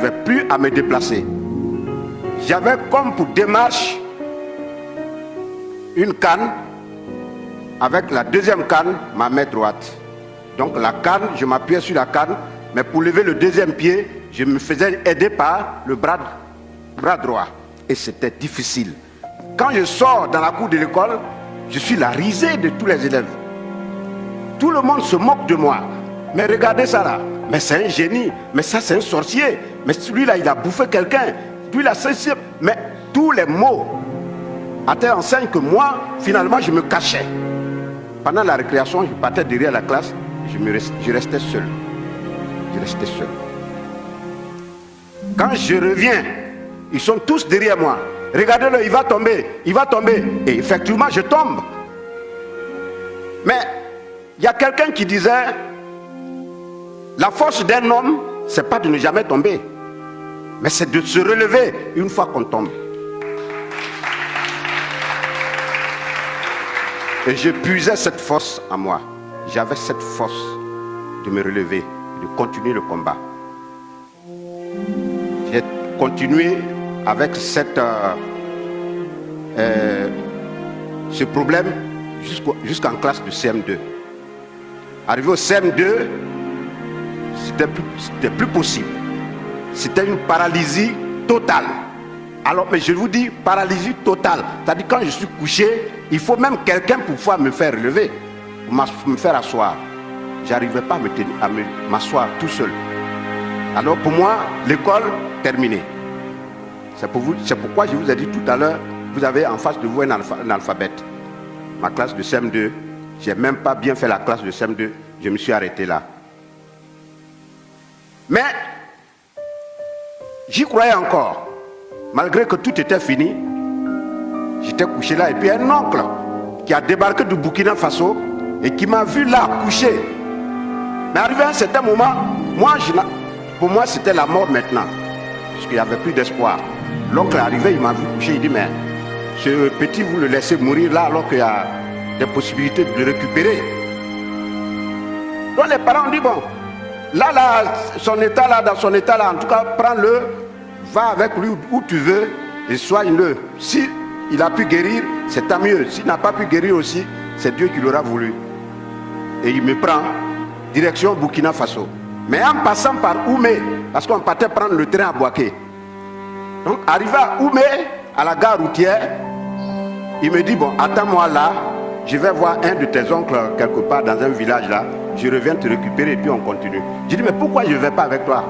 Je n'avais plus à me déplacer. J'avais comme pour démarche une canne, avec la deuxième canne, ma main droite. Donc la canne, je m'appuyais sur la canne, mais pour lever le deuxième pied, je me faisais aider par le bras droit. Et c'était difficile. Quand je sors dans la cour de l'école, je suis la risée de tous les élèves. Tout le monde se moque de moi. Mais regardez ça là. Mais c'est un génie. Mais ça c'est un sorcier. Mais celui-là il a bouffé quelqu'un. Lui-là c'est... Mais tous les mots étaient enseignent que moi, finalement, je me cachais. Pendant la récréation, je partais derrière la classe. Je restais seul. Je restais seul. Quand je reviens, ils sont tous derrière moi. Regardez-le, il va tomber, il va tomber. Et effectivement, je tombe. Mais il y a quelqu'un qui disait, la force d'un homme, c'est pas de ne jamais tomber, mais c'est de se relever une fois qu'on tombe. Et je puisais cette force en moi. J'avais cette force de me relever, de continuer le combat. J'ai continué avec ce problème jusqu'en classe de CM2. Arrivé au CM2, c'était plus possible. C'était une paralysie totale. Alors, mais je vous dis, paralysie totale. C'est-à-dire quand je suis couché, il faut même quelqu'un pour pouvoir me faire relever, me faire asseoir. Je n'arrivais pas à m'asseoir tout seul. Alors pour moi, l'école terminée. C'est pourquoi je vous ai dit tout à l'heure, vous avez en face de vous un alphabète. Ma classe de CM2, je n'ai même pas bien fait la classe de CM2, je me suis arrêté là. Mais j'y croyais encore. Malgré que tout était fini, j'étais couché là. Et puis un oncle qui a débarqué du Burkina Faso et qui m'a vu là, couché. Mais arrivé à un certain moment, pour moi c'était la mort maintenant. Parce qu'il n'y avait plus d'espoir. L'oncle est arrivé, il m'a vu couché, il dit mais ce petit vous le laissez mourir là alors qu'il y a des possibilités de le récupérer. Donc les parents ont dit bon, là, dans son état là, en tout cas prends-le, va avec lui où tu veux et soigne-le. Si il a pu guérir, c'est tant mieux. S'il n'a pas pu guérir aussi, c'est Dieu qui l'aura voulu. Et il me prend direction Burkina Faso. Mais en passant par Oumé, parce qu'on partait prendre le train à Bouaké. Donc arrivé à Oumé, à la gare routière, il me dit bon, attends-moi là, je vais voir un de tes oncles quelque part dans un village là, je reviens te récupérer et puis on continue. Je dis mais pourquoi je ne vais pas avec toi?